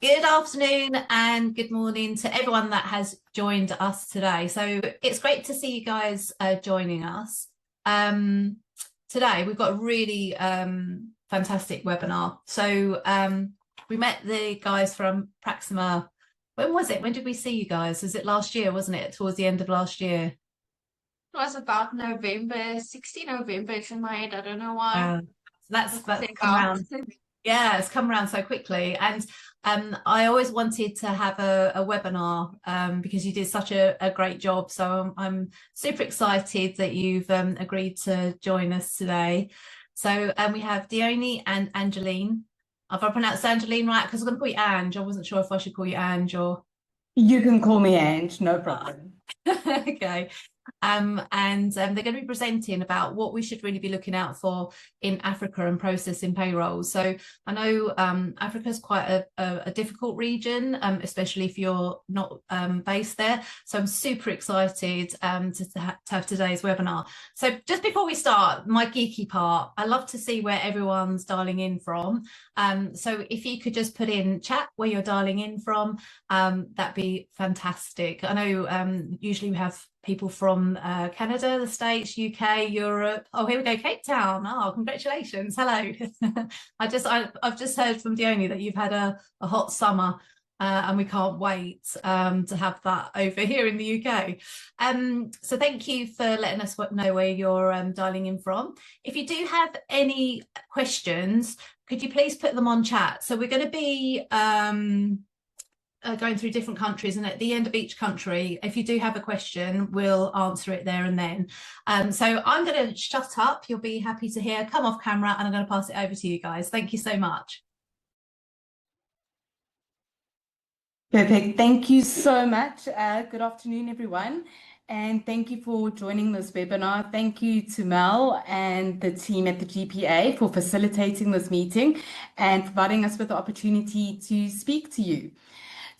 Good afternoon and good morning to everyone that has joined us today. So it's great to see you guys joining us. Um, Today we've got a really fantastic webinar. We met the guys from Praxima. When was it? When did we see you guys? Was it last year, wasn't it? Towards the end of last year. It was about November, 16 November. It's in my head. I don't know why. So that's Let's that's check come out. round. Yeah, it's come around so quickly. And I always wanted to have a webinar because you did such a great job. So I'm super excited that you've agreed to join us today. So we have Dione and Angeline. Have I pronounced Angeline right? Because I'm going to call you Ange. I wasn't sure if I should call you Ange or. You can call me Ange, no Ah. problem. Okay. They're going to be presenting about what we should really be looking out for in Africa and processing payroll. So I know Africa is quite a difficult region, especially if you're not based there. So I'm super excited to have today's webinar. So just before we start, my geeky part, I love to see where everyone's dialing in from. So if you could just put in chat where you're dialing in from, that'd be fantastic. I know usually we have people from Canada, the States, UK, Europe. Oh, here we go, Cape Town. Oh, congratulations. Hello. I've just heard from Dione that you've had a hot summer. And we can't wait to have that over here in the UK. So thank you for letting us know where you're dialing in from. If you do have any questions, could you please put them on chat? So we're going to be going through different countries, and at the end of each country, if you do have a question, we'll answer it there and then. So I'm going to shut up. You'll be happy to hear. Come off camera, and I'm going to pass it over to you guys. Thank you so much. Perfect. Thank you so much. Good afternoon, everyone. And thank you for joining this webinar. Thank you to Mel and the team at the GPA for facilitating this meeting and providing us with the opportunity to speak to you.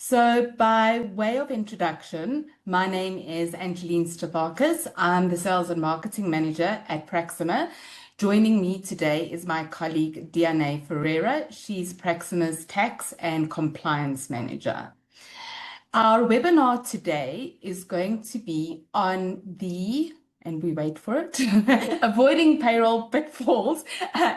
So by way of introduction, my name is Angeline Stavakis. I'm the Sales and Marketing Manager at Praxima. Joining me today is my colleague Diane Ferreira. She's Praxima's Tax and Compliance Manager. Our webinar today is going to be on and we wait for it, avoiding payroll pitfalls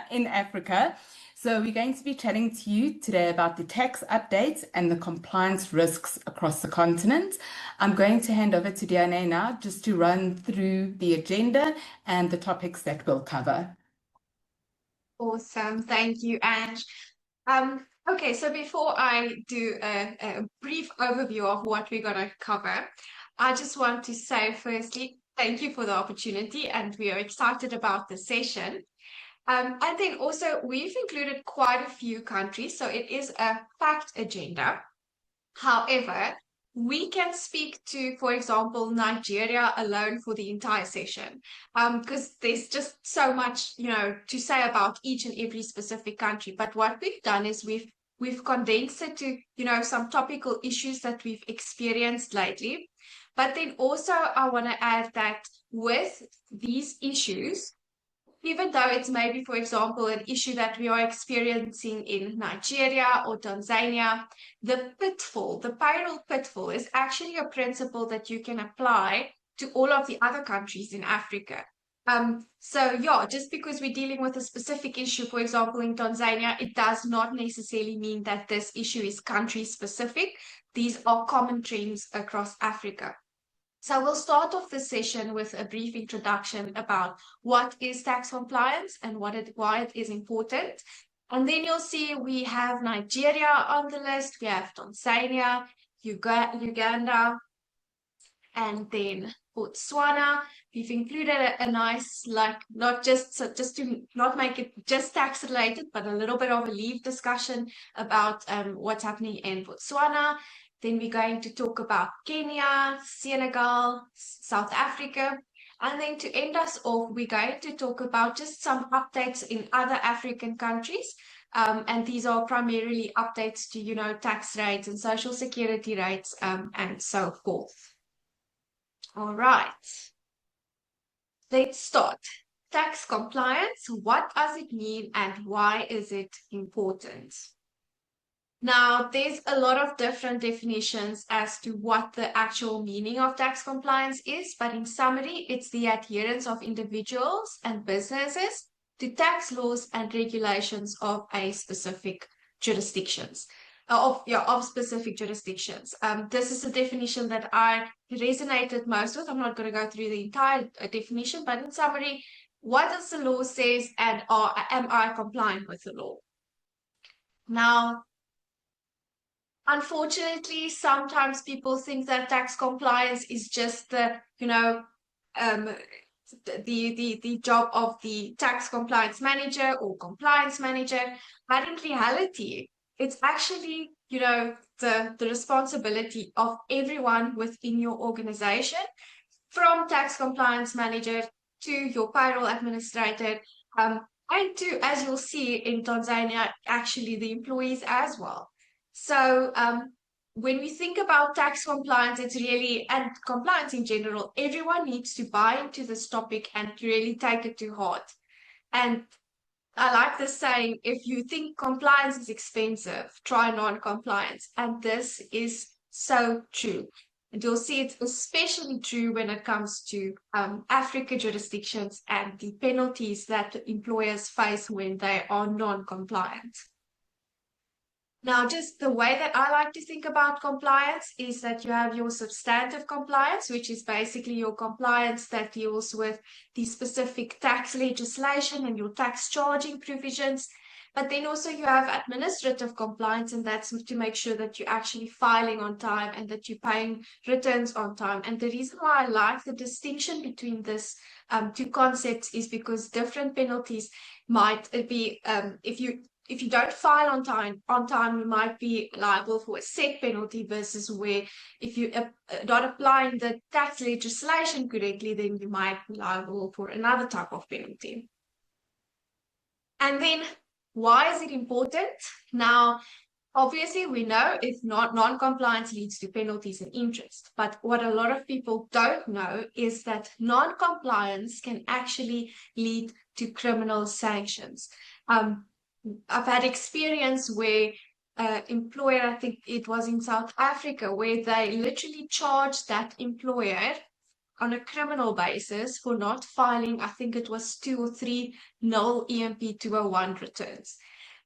in Africa. So we're going to be chatting to you today about the tax updates and the compliance risks across the continent. I'm going to hand over to Diane now just to run through the agenda and the topics that we'll cover. Awesome. Thank you, Ange. Okay, so before I do a brief overview of what we're going to cover, I just want to say, firstly, thank you for the opportunity, and we are excited about the session. And then also, we've included quite a few countries, so it is a packed agenda. However, we can speak to, for example, Nigeria alone for the entire session, because there's just so much, to say about each and every specific country. But what we've done is we've condensed it to, some topical issues that we've experienced lately. But then also, I want to add that with these issues, even though it's maybe, for example, an issue that we are experiencing in Nigeria or Tanzania, the pitfall, the payroll pitfall, is actually a principle that you can apply to all of the other countries in Africa. So yeah, just because we're dealing with a specific issue, for example, in Tanzania, it does not necessarily mean that this issue is country specific. These are common trends across Africa. So we'll start off this session with a brief introduction about what is tax compliance and why it is important. And then you'll see we have Nigeria on the list, we have Tanzania, Uganda, and then Botswana. We've included a nice, not just to not make it just tax related, but a little bit of a leave discussion about what's happening in Botswana. Then we're going to talk about Kenya, Senegal, South Africa. And then to end us off, we're going to talk about just some updates in other African countries. And these are primarily updates to, tax rates and social security rates and so forth. All right. Let's start. Tax compliance, what does it mean and why is it important? Now, there's a lot of different definitions as to what the actual meaning of tax compliance is, but in summary, it's the adherence of individuals and businesses to tax laws and regulations of a specific jurisdictions. Of specific jurisdictions. This is a definition that I resonated most with. I'm not going to go through the entire definition, but in summary, what does the law says, and am I compliant with the law? Now, unfortunately, sometimes people think that tax compliance is just the, the job of the tax compliance manager or compliance manager, but in reality, it's actually, the responsibility of everyone within your organization, from tax compliance manager to your payroll administrator, and to, as you'll see in Tanzania, actually the employees as well. So when we think about tax compliance, it's really, and compliance in general, everyone needs to buy into this topic and really take it to heart. And I like the saying, if you think compliance is expensive, try non-compliance. And this is so true. And you'll see it's especially true when it comes to Africa jurisdictions and the penalties that employers face when they are non-compliant. Now, just the way that I like to think about compliance is that you have your substantive compliance, which is basically your compliance that deals with the specific tax legislation and your tax charging provisions. But then also you have administrative compliance, and that's to make sure that you're actually filing on time and that you're paying returns on time. And the reason why I like the distinction between this two concepts is because different penalties might be, if you don't file on time, you might be liable for a set penalty, versus where if you not applying the tax legislation correctly, then you might be liable for another type of penalty. And then, why is it important? Now, obviously, we know if not, non-compliance leads to penalties and interest. But what a lot of people don't know is that non-compliance can actually lead to criminal sanctions. I've had experience where employer, I think it was in South Africa, where they literally charged that employer on a criminal basis for not filing, I think it was 2 or 3 null EMP 201 returns.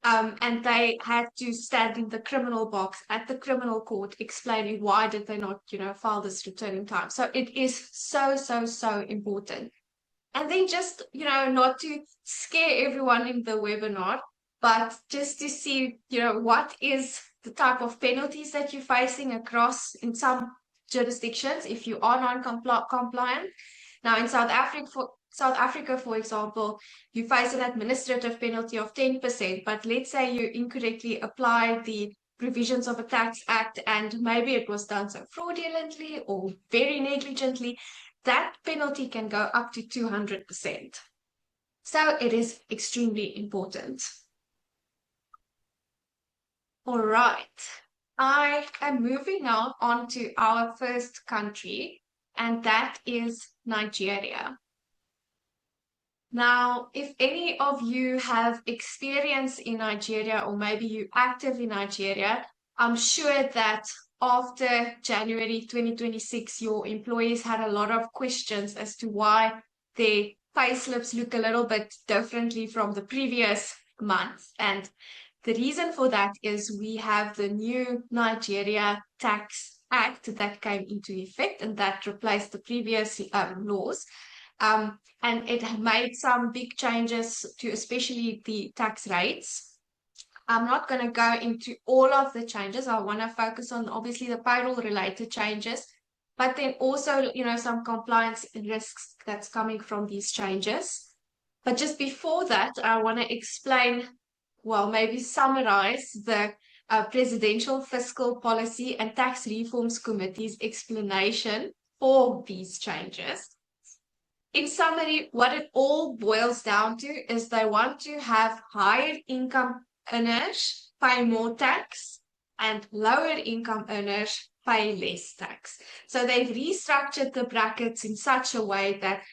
And they had to stand in the criminal box at the criminal court explaining why did they not, file this return in time. So it is so, so, so important. And then just, not to scare everyone in the webinar, but just to see, what is the type of penalties that you're facing across in some jurisdictions if you are non-compliant. Now, in South Africa, for example, you face an administrative penalty of 10%, but let's say you incorrectly apply the provisions of a tax act and maybe it was done so fraudulently or very negligently, that penalty can go up to 200%. So it is extremely important. All right, I am moving now on to our first country, and that is Nigeria. Now, if any of you have experience in Nigeria, or maybe you're active in Nigeria, I'm sure that after January 2026, your employees had a lot of questions as to why their payslips look a little bit differently from the previous month. And the reason for that is we have the new Nigeria Tax Act that came into effect, and that replaced the previous laws. And it made some big changes to especially the tax rates. I'm not going to go into all of the changes. I want to focus on obviously the payroll related changes, but then also, some compliance risks that's coming from these changes. But just before that, I want to explain, well, maybe summarize the Presidential Fiscal Policy and Tax Reforms Committee's explanation for these changes. In summary, what it all boils down to is they want to have higher income earners pay more tax and lower income earners pay less tax. So they've restructured the brackets in such a way that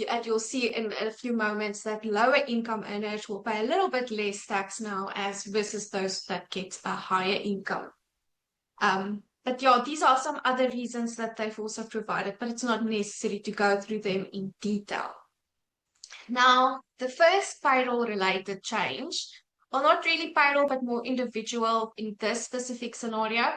and you'll see in a few moments that lower income earners will pay a little bit less tax now as versus those that get a higher income. But yeah, these are some other reasons that they've also provided, but it's not necessary to go through them in detail. Now, the first payroll-related change, well, not really payroll, but more individual in this specific scenario,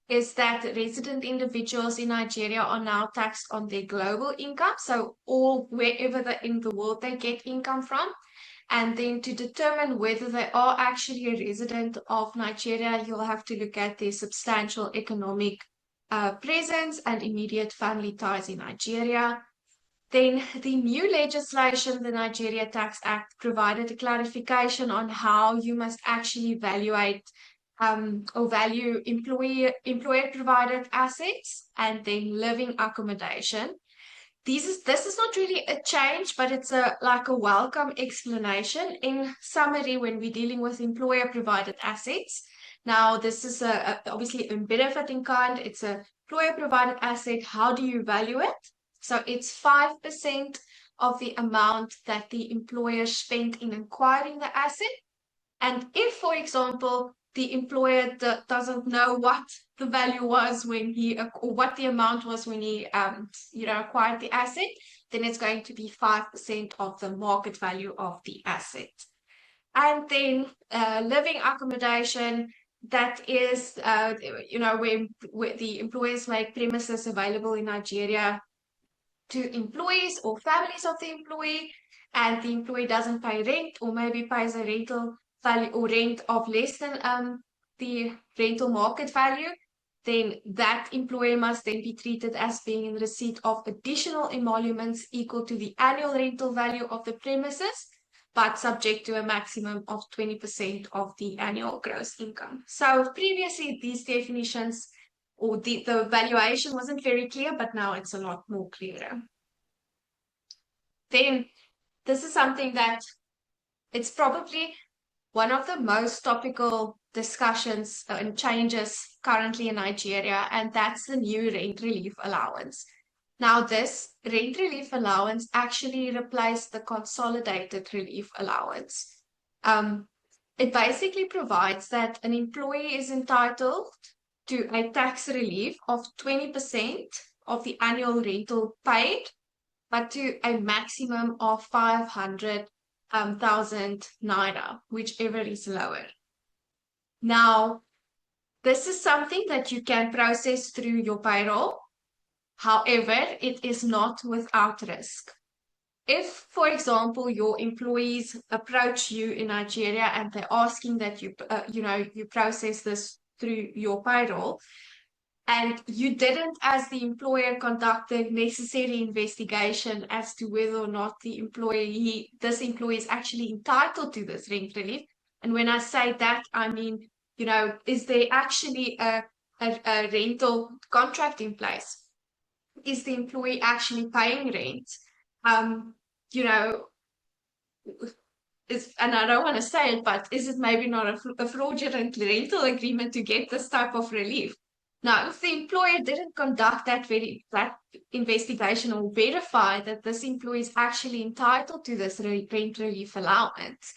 is that resident individuals in Nigeria are now taxed on their global income, so all wherever in the world they get income from. And then to determine whether they are actually a resident of Nigeria, you'll have to look at their substantial economic presence and immediate family ties in Nigeria. Then the new legislation, the Nigeria Tax Act, provided a clarification on how you must actually evaluate or value employer-provided assets and then living accommodation. This is not really a change, but it's like a welcome explanation. In summary, when we're dealing with employer-provided assets, now this is obviously a benefit in kind. It's a employer-provided asset. How do you value it? So it's 5% of the amount that the employer spent in acquiring the asset. And if, for example, the employer doesn't know what the value was when or what the amount was when he acquired the asset, then it's going to be 5% of the market value of the asset. And then living accommodation, that is where the employers make premises available in Nigeria to employees or families of the employee, and the employee doesn't pay rent or maybe pays a rental value or rent of less than the rental market value, then that employer must then be treated as being in receipt of additional emoluments equal to the annual rental value of the premises, but subject to a maximum of 20% of the annual gross income. So previously, these definitions or the valuation wasn't very clear, but now it's a lot more clearer. Then this is something that it's probably one of the most topical discussions and changes currently in Nigeria, and that's the new rent relief allowance. Now, this rent relief allowance actually replaced the consolidated relief allowance. It basically provides that an employee is entitled to a tax relief of 20% of the annual rental paid, but to a maximum of 500,000 naira, whichever is lower. Now, this is something that you can process through your payroll. However, it is not without risk. If, for example, your employees approach you in Nigeria and they're asking that you process this through your payroll, and you didn't, as the employer, conduct the necessary investigation as to whether or not this employee is actually entitled to this rent relief. And when I say that, I mean, is there actually a rental contract in place? Is the employee actually paying rent? And I don't want to say it, but is it maybe not a fraudulent rental agreement to get this type of relief? Now, if the employer didn't conduct that investigation or verify that this employee is actually entitled to this rent relief allowance,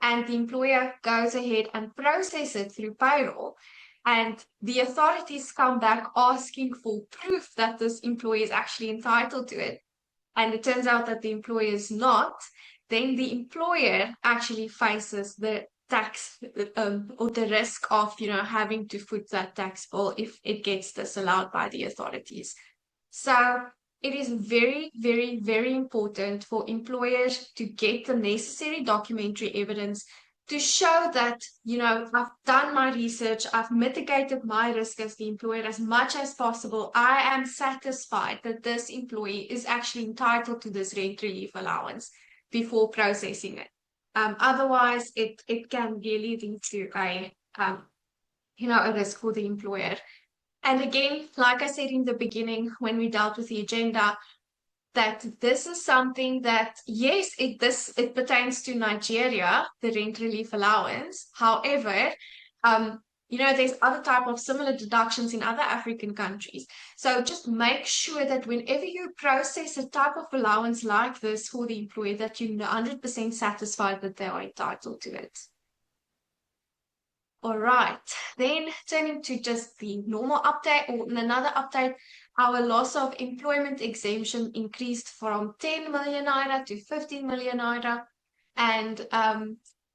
and the employer goes ahead and processes it through payroll, and the authorities come back asking for proof that this employee is actually entitled to it, and it turns out that the employer is not, then the employer actually faces the tax or the risk of having to foot that tax bill if it gets disallowed by the authorities. So it is very, very, very important for employers to get the necessary documentary evidence to show that, I've done my research, I've mitigated my risk as the employer as much as possible. I am satisfied that this employee is actually entitled to this rent relief allowance before processing it. Otherwise, it can really lead to a risk for the employer. And again, like I said in the beginning, when we dealt with the agenda, that this is something that, yes, it pertains to Nigeria, the rent relief allowance. However, There's other type of similar deductions in other African countries. So just make sure that whenever you process a type of allowance like this for the employer, that you're 100% satisfied that they are entitled to it. All right, then turning to just the normal update or another update, our loss of employment exemption increased from 10 million naira to 15 million naira, and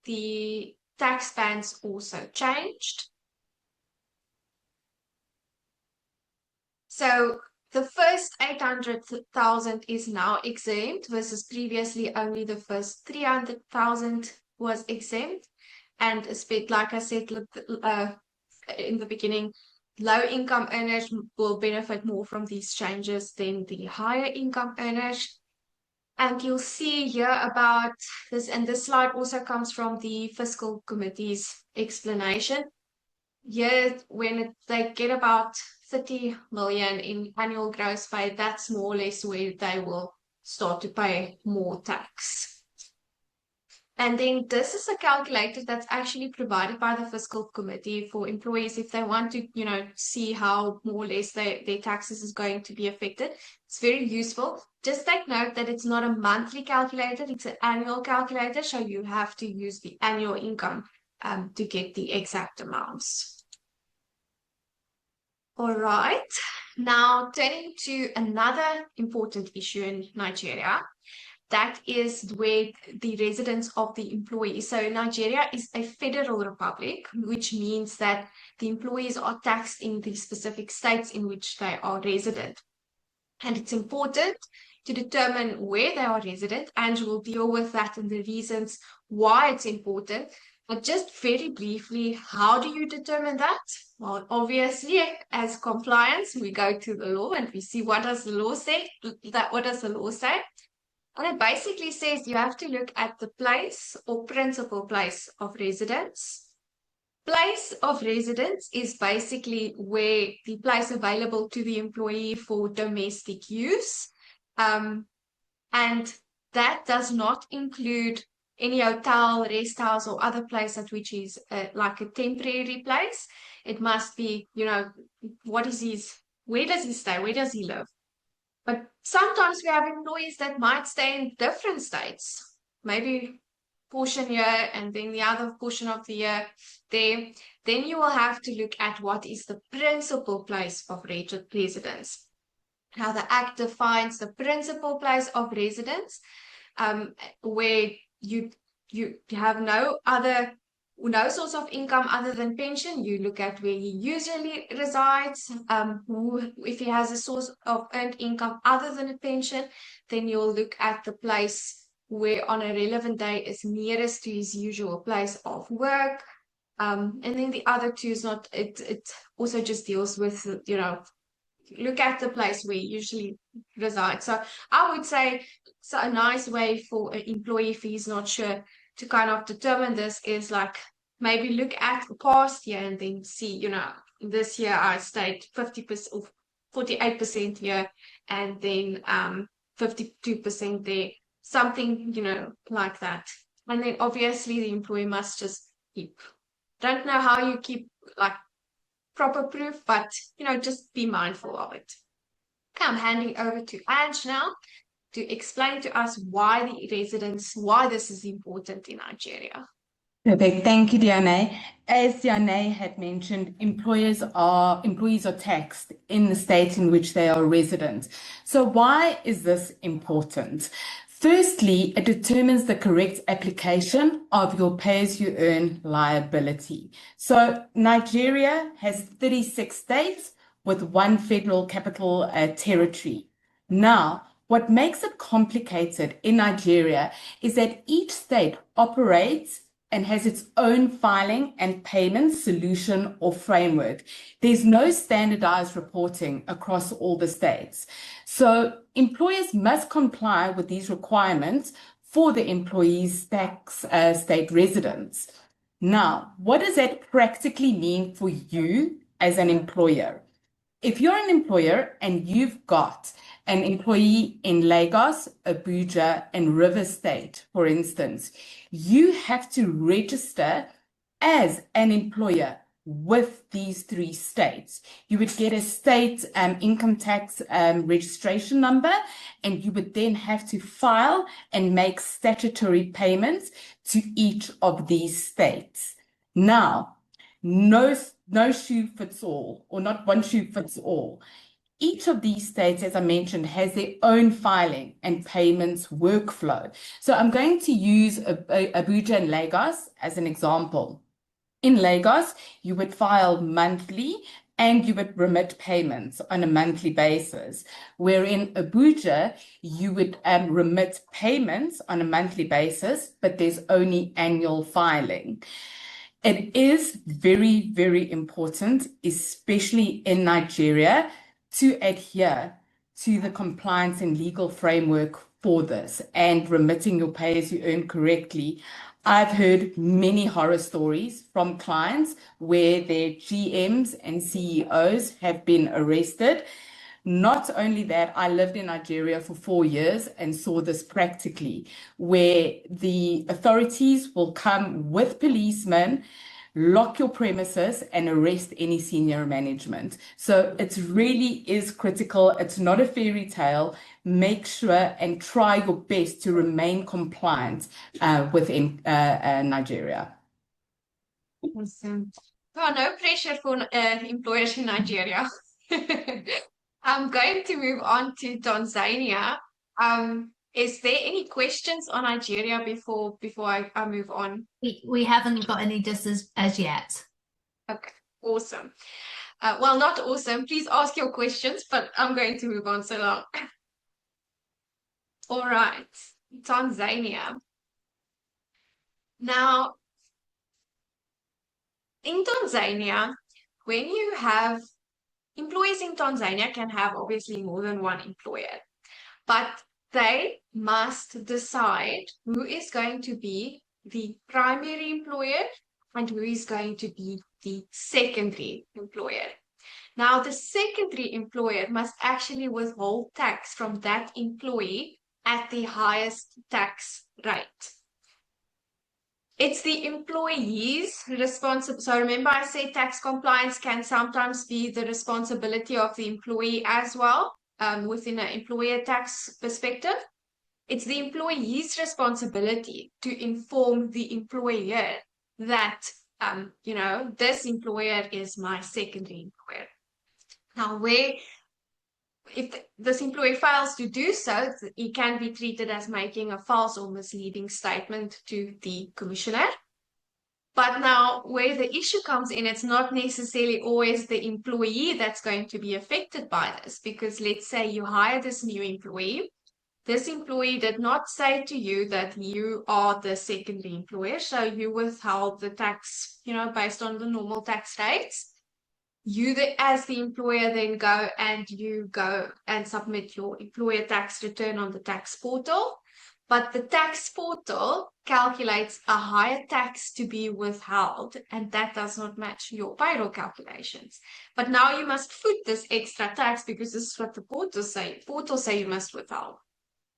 the tax bands also changed. So the first 800,000 is now exempt versus previously only the first 300,000 was exempt. And like I said in the beginning, low income earners will benefit more from these changes than the higher income earners. And you'll see here about this, and this slide also comes from the Fiscal Committee's explanation. Here, when they get about 30 million in annual gross pay, that's more or less where they will start to pay more tax. And then this is a calculator that's actually provided by the Fiscal Committee for employees if they want to, see how more or less their taxes is going to be affected. It's very useful. Just take note that it's not a monthly calculator, it's an annual calculator, so you have to use the annual income to get the exact amounts. All right, now turning to another important issue in Nigeria, that is where the residence of the employee. So Nigeria is a federal republic, which means that the employees are taxed in the specific states in which they are resident. And it's important to determine where they are resident, and we'll deal with that and the reasons why it's important. But just very briefly, how do you determine that? Well, obviously, as compliance, we go to the law and we see what does the law say. What does the law say? And it basically says you have to look at the place or principal place of residence. Place of residence is basically where the place available to the employee for domestic use. And that does not include any hotel, rest house, or other place at which is like a temporary place. It must be, where does he stay? Where does he live? But sometimes we have employees that might stay in different states, maybe portion here and then the other portion of the year there. Then you will have to look at what is the principal place of residence. Now the Act defines the principal place of residence, where you have no source of income other than pension. You look at where he usually resides. If he has a source of earned income other than a pension, then you'll look at the place where on a relevant day is nearest to his usual place of work. And then the other two is not, it also just deals with, look at the place where he usually resides. So I would say it's a nice way for an employee, if he's not sure, to kind of determine this is like maybe look at the past year and then see, this year I stayed 50% or 48% here and then 52% there, something, like that. And then obviously the employee must just keep. Don't know how you keep like proper proof, but just be mindful of it. Okay, I'm handing over to Ange now to explain to us why this is important in Nigeria. Perfect. Thank you, Diane. As Diane had mentioned, employees are taxed in the state in which they are resident. So why is this important? Firstly, it determines the correct application of your pay-as-you-earn liability. So Nigeria has 36 states with one federal capital territory. Now, what makes it complicated in Nigeria is that each state operates and has its own filing and payment solution or framework. There's no standardized reporting across all the states. So employers must comply with these requirements for the employees' tax state residents. Now, what does that practically mean for you as an employer? If you're an employer and you've got an employee in Lagos, Abuja, and River State, for instance, you have to register as an employer with these three states. You would get a state income tax registration number, and you would then have to file and make statutory payments to each of these states. Now, no shoe fits all, or not one shoe fits all. Each of these states, as I mentioned, has their own filing and payments workflow. So I'm going to use Abuja and Lagos as an example. In Lagos, you would file monthly and you would remit payments on a monthly basis. Where in Abuja, you would remit payments on a monthly basis, but there's only annual filing. It is very, very important, especially in Nigeria, to adhere to the compliance and legal framework for this and remitting your pay as you earn correctly. I've heard many horror stories from clients where their GMs and CEOs have been arrested. Not only that, I lived in Nigeria for 4 years and saw this practically, where the authorities will come with policemen, lock your premises, and arrest any senior management. So it really is critical. It's not a fairy tale. Make sure and try your best to remain compliant within Nigeria. Awesome. Oh, no pressure for employers in Nigeria. I'm going to move on to Tanzania. Is there any questions on Nigeria before I move on? We haven't got any just as yet. Okay, awesome. Well, not awesome. Please ask your questions, but I'm going to move on so long. All right, Tanzania. Now, in Tanzania, when you have employees in Tanzania can have obviously more than one employer, but they must decide who is going to be the primary employer and who is going to be the secondary employer. Now, the secondary employer must actually withhold tax from that employee at the highest tax rate. It's the employee's responsibility. So remember I said tax compliance can sometimes be the responsibility of the employee as well, within an employer tax perspective. It's the employee's responsibility to inform the employer that, this employer is my secondary employer. Now, if this employee fails to do so, he can be treated as making a false or misleading statement to the commissioner. But now, where the issue comes in, it's not necessarily always the employee that's going to be affected by this, because let's say you hire this new employee. This employee did not say to you that you are the secondary employer, so you withheld the tax, based on the normal tax rates. You, as the employer, then go and submit your employer tax return on the tax portal. But the tax portal calculates a higher tax to be withheld, and that does not match your payroll calculations. But now you must foot this extra tax because this is what the portal say you must withhold.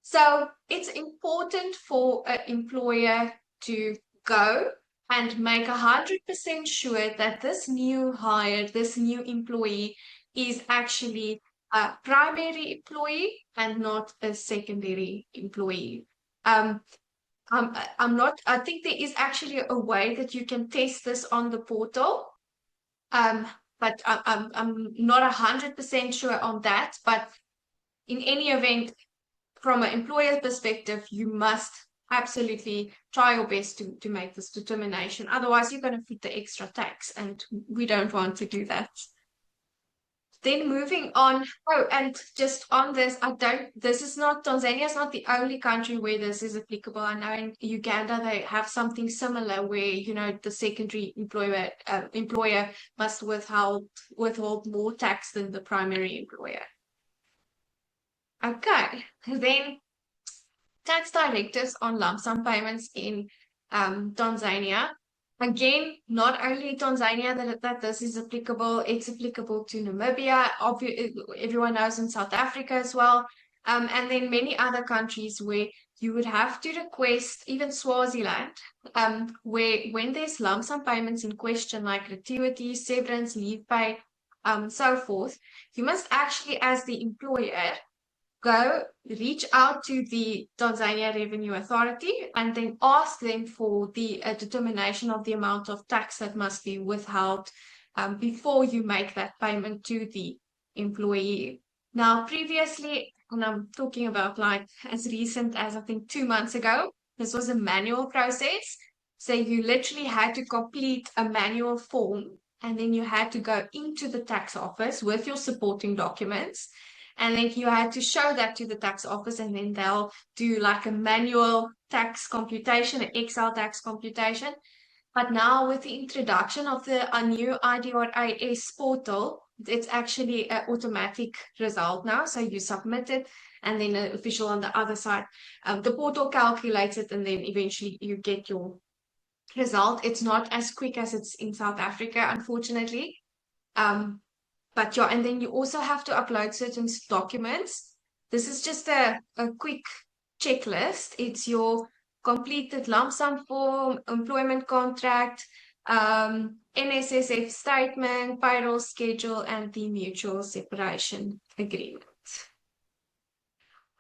So it's important for an employer to go and make 100% sure that this new hire, this new employee is actually a primary employee and not a secondary employee. I think there is actually a way that you can test this on the portal. But I'm not 100% sure on that. But in any event, from an employer perspective, you must absolutely try your best to make this determination. Otherwise, you're going to fit the extra tax, and we don't want to do that. Then moving on. Oh, and just on this, Tanzania is not the only country where this is applicable. I know in Uganda, they have something similar where, the secondary employer must withhold more tax than the primary employer. Okay, then tax directives on lump sum payments in Tanzania. Again, not only Tanzania that this is applicable, it's applicable to Namibia, everyone knows, in South Africa as well, and then many other countries where you would have to request, even Swaziland, where when there's lump sum payments in question, like gratuity, severance, leave pay, so forth, you must actually, as the employer, go reach out to the Tanzania Revenue Authority and then ask them for the determination of the amount of tax that must be withheld before you make that payment to the employee. Now, previously, and I'm talking about like as recent as I think 2 months ago, this was a manual process. So you literally had to complete a manual form and then you had to go into the tax office with your supporting documents. And then you had to show that to the tax office, and then they'll do like a manual tax computation, an Excel tax computation. But now with the introduction of the new IDRIS portal, it's actually an automatic result now. So you submit it, and then an official on the other side, the portal calculates it, and then eventually you get your result. It's not as quick as it's in South Africa, unfortunately. But yeah, and then you also have to upload certain documents. This is just a quick checklist. It's your completed lump sum form, employment contract, NSSF statement, payroll schedule, and the mutual separation agreement.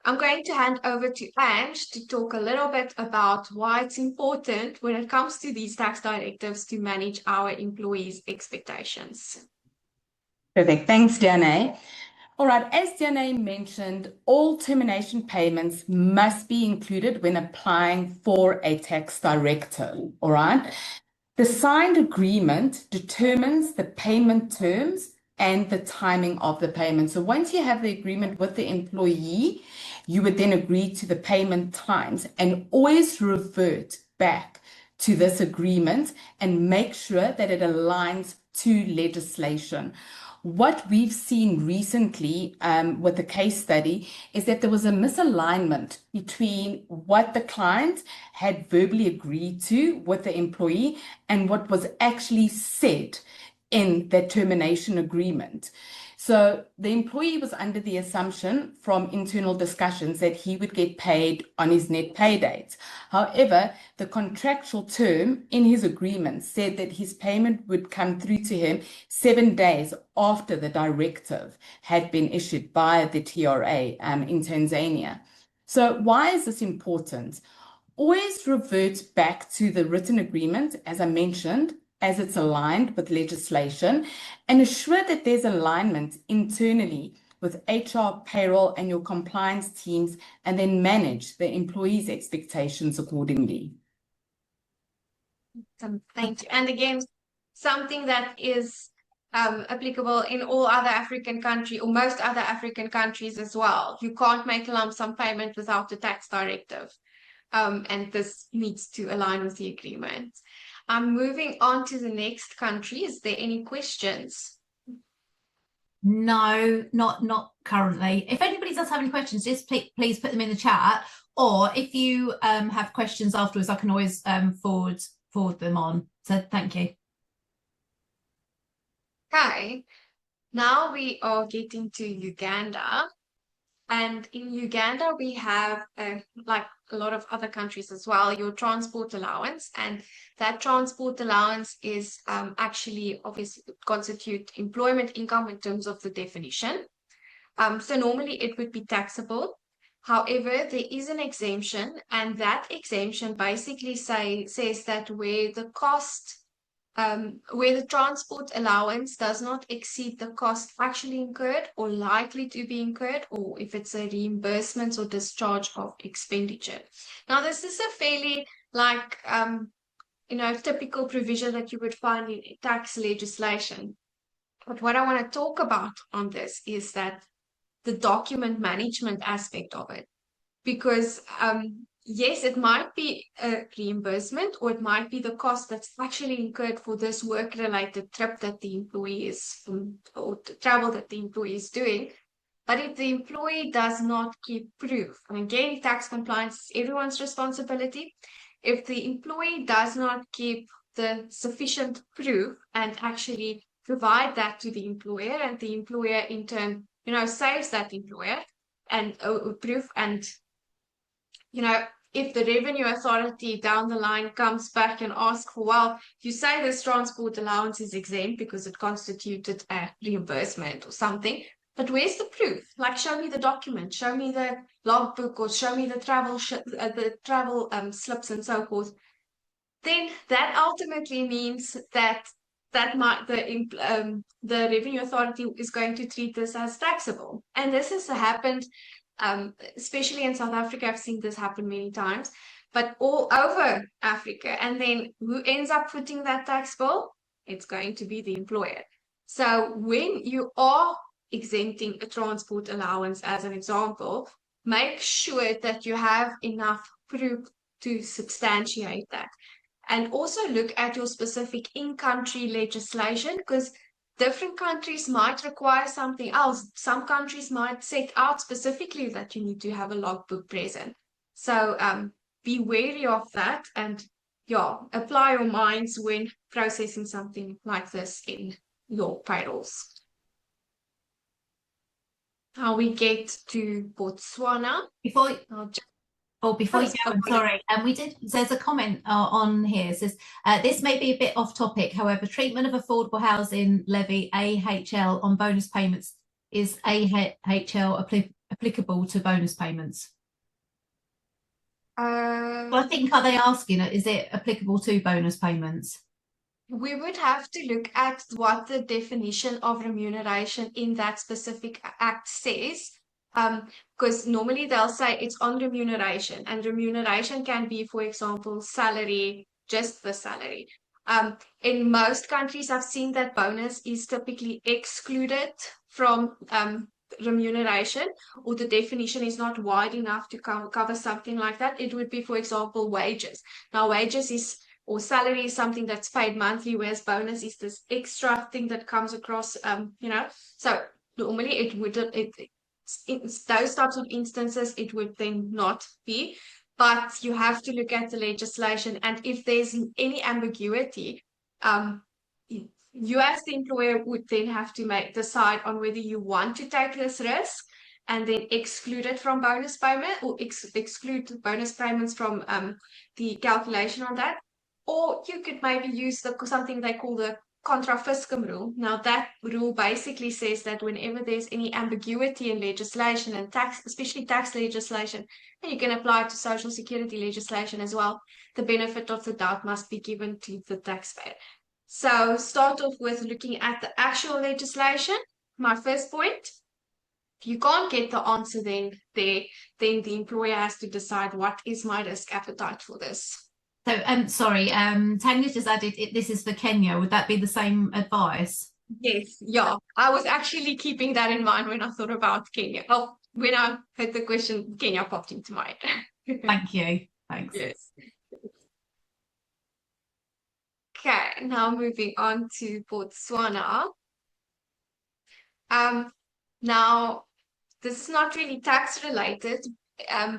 I'm going to hand over to Ange to talk a little bit about why it's important when it comes to these tax directives to manage our employees' expectations. Perfect. Thanks, Diane. All right, as Diane mentioned, all termination payments must be included when applying for a tax directive. All right. The signed agreement determines the payment terms and the timing of the payment. So once you have the agreement with the employee, you would then agree to the payment times and always revert back to this agreement and make sure that it aligns to legislation. What we've seen recently with the case study is that there was a misalignment between what the client had verbally agreed to with the employee and what was actually said in that termination agreement. So the employee was under the assumption from internal discussions that he would get paid on his net pay date. However, the contractual term in his agreement said that his payment would come through to him 7 days after the directive had been issued by the TRA in Tanzania. So why is this important? Always revert back to the written agreement, as I mentioned, as it's aligned with legislation, and assure that there's alignment internally with HR, payroll, and your compliance teams, and then manage the employees' expectations accordingly. Thank you. And again, something that is applicable in all other African countries, or most other African countries as well. You can't make a lump sum payment without the tax directive. And this needs to align with the agreement. I'm moving on to the next country. Is there any questions? No, not currently. If anybody does have any questions, just please put them in the chat. Or if you have questions afterwards, I can always forward them on. So thank you. Okay, now we are getting to Uganda. And in Uganda, we have, like a lot of other countries as well, your transport allowance. And that transport allowance is actually obviously constitute employment income in terms of the definition. So normally it would be taxable. However, there is an exemption, and that exemption basically says that where the cost where the transport allowance does not exceed the cost actually incurred or likely to be incurred, or if it's a reimbursement or discharge of expenditure. Now, this is a fairly typical provision that you would find in tax legislation. But what I want to talk about on this is that the document management aspect of it, because yes, it might be a reimbursement, or it might be the cost that's actually incurred for this work-related trip that the employee is, or the travel that the employee is doing. But if the employee does not keep proof, and again, tax compliance is everyone's responsibility. If the employee does not keep the sufficient proof and actually provide that to the employer, and the employer in turn, saves that employer and proof and if the revenue authority down the line comes back and asks for, well, you say this transport allowance is exempt because it constituted a reimbursement or something, but where's the proof? Like, show me the document, show me the logbook, or show me the travel slips and so forth. Then that ultimately means that the revenue authority is going to treat this as taxable, and this has happened. Especially in South Africa, I've seen this happen many times, but all over Africa. And then who ends up footing that tax bill? It's going to be the employer. So when you are exempting a transport allowance, as an example, make sure that you have enough proof to substantiate that. And also look at your specific in-country legislation, because different countries might require something else. Some countries might set out specifically that you need to have a logbook present. So be wary of that, and apply your minds when processing something like this in your payrolls. How we get to Botswana. Before you go, I'm sorry. There's a comment on here. It says, this may be a bit off topic. However, treatment of affordable housing levy, AHL, on bonus payments, is AHL applicable to bonus payments? Well, I think, are they asking, is it applicable to bonus payments? We would have to look at what the definition of remuneration in that specific act says. Because normally they'll say it's on remuneration, and remuneration can be, for example, salary, just the salary. In most countries, I've seen that bonus is typically excluded from remuneration, or the definition is not wide enough to cover something like that. It would be, for example, wages. Now, wages or salary is something that's paid monthly, whereas bonus is this extra thing that comes across, So normally it would, those types of instances, it would then not be. But you have to look at the legislation, and if there's any ambiguity, you as the employer would then have to decide on whether you want to take this risk and then exclude it from bonus payment, or exclude bonus payments from the calculation on that. Or you could maybe use something they call the contra fiscum rule. Now, that rule basically says that whenever there's any ambiguity in legislation and tax, especially tax legislation, and you can apply it to social security legislation as well, the benefit of the doubt must be given to the taxpayer. So start off with looking at the actual legislation. My first point. If you can't get the answer then the employer has to decide, what is my risk appetite for this? So, sorry, Tanya just added, this is for Kenya. Would that be the same advice? Yes, yeah. I was actually keeping that in mind when I thought about Kenya. Oh, when I heard the question, Kenya popped into my head. Thank you. Thanks. Yes. Okay, now moving on to Botswana. Now, this is not really tax related,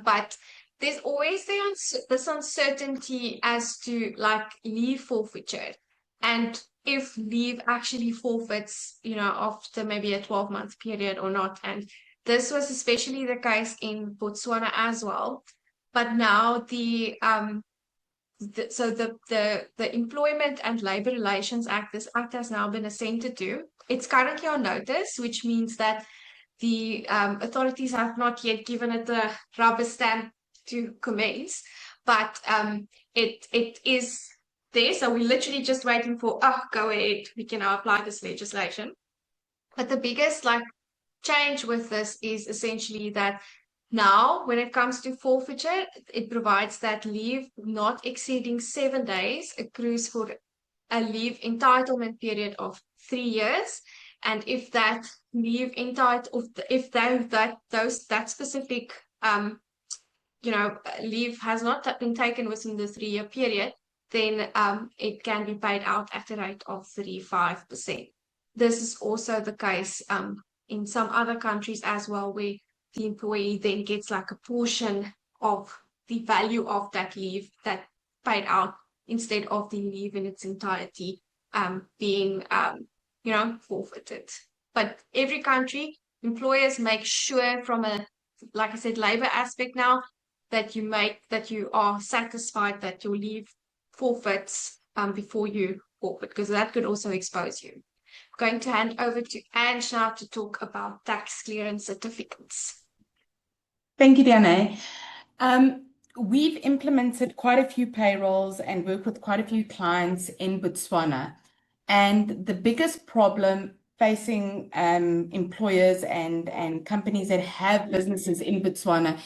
but there's always this uncertainty as to like leave forfeiture, and if leave actually forfeits, after maybe a 12-month period or not. And this was especially the case in Botswana as well. But now the Employment and Labour Relations Act, this act has now been assented to. It's currently on notice, which means that the authorities have not yet given it the rubber stamp to commence, but it is there. So we're literally just waiting for, go ahead, we can now apply this legislation. But the biggest change with this is essentially that now, when it comes to forfeiture, it provides that leave not exceeding 7 days accrues for a leave entitlement period of 3 years. And if that leave that specific leave has not been taken within the 3-year period, then it can be paid out at a rate of 35%. This is also the case in some other countries as well, where the employee then gets a portion of the value of that leave that paid out, instead of the leave in its entirety being forfeited. But every country, employers make sure, from a, like I said, labor aspect now, that you are satisfied that your leave forfeits before you forfeit, because that could also expose you. I'm going to hand over to Ange now to talk about tax clearance certificates. Thank you, Diane. We've implemented quite a few payrolls and worked with quite a few clients in Botswana. And the biggest problem facing employers and companies that have businesses in Botswana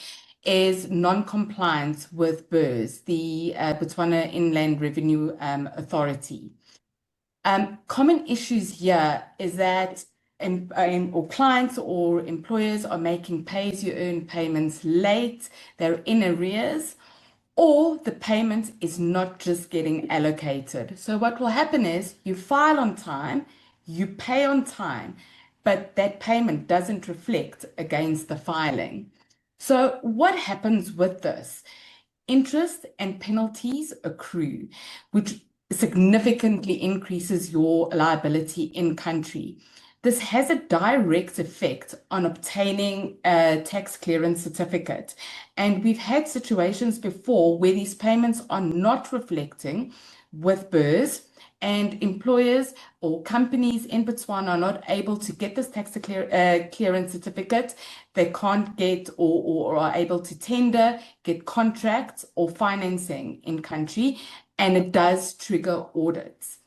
is non-compliance with BERS, the Botswana Inland Revenue Authority. Common issues here is that or clients or employers are making pay-as-you-earn payments late, they're in arrears, or the payment is not just getting allocated. So what will happen is you file on time, you pay on time, but that payment doesn't reflect against the filing. So what happens with this? Interest and penalties accrue, which significantly increases your liability in country. This has a direct effect on obtaining a tax clearance certificate. And we've had situations before where these payments are not reflecting with BERS, and employers or companies in Botswana are not able to get this tax clearance certificate. They can't get or are able to tender, get contracts or financing in country, and it does trigger audits.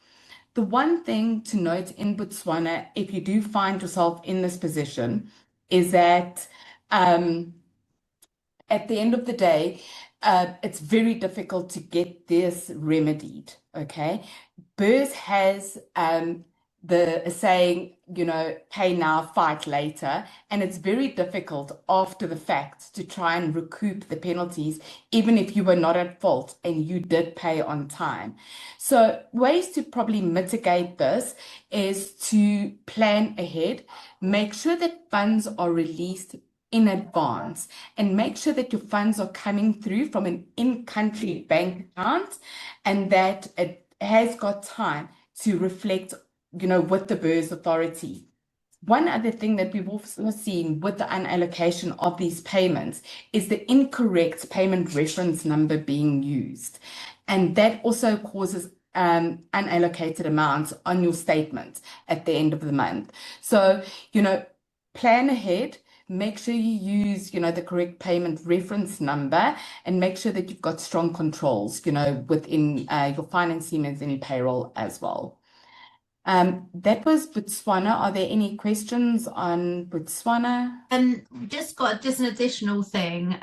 The one thing to note in Botswana, if you do find yourself in this position, is that at the end of the day, it's very difficult to get this remedied, okay? BERS has the saying, pay now, fight later, and it's very difficult after the fact to try and recoup the penalties, even if you were not at fault and you did pay on time. So ways to probably mitigate this is to plan ahead, make sure that funds are released in advance, and make sure that your funds are coming through from an in-country bank account and that it has got time to reflect, with the BERS authority. One other thing that we've also seen with the unallocation of these payments is the incorrect payment reference number being used. And that also causes unallocated amounts on your statement at the end of the month. So, plan ahead. Make sure you use, the correct payment reference number, and make sure that you've got strong controls, within your finance team and in payroll as well. That was Botswana. Are there any questions on Botswana? Just an additional thing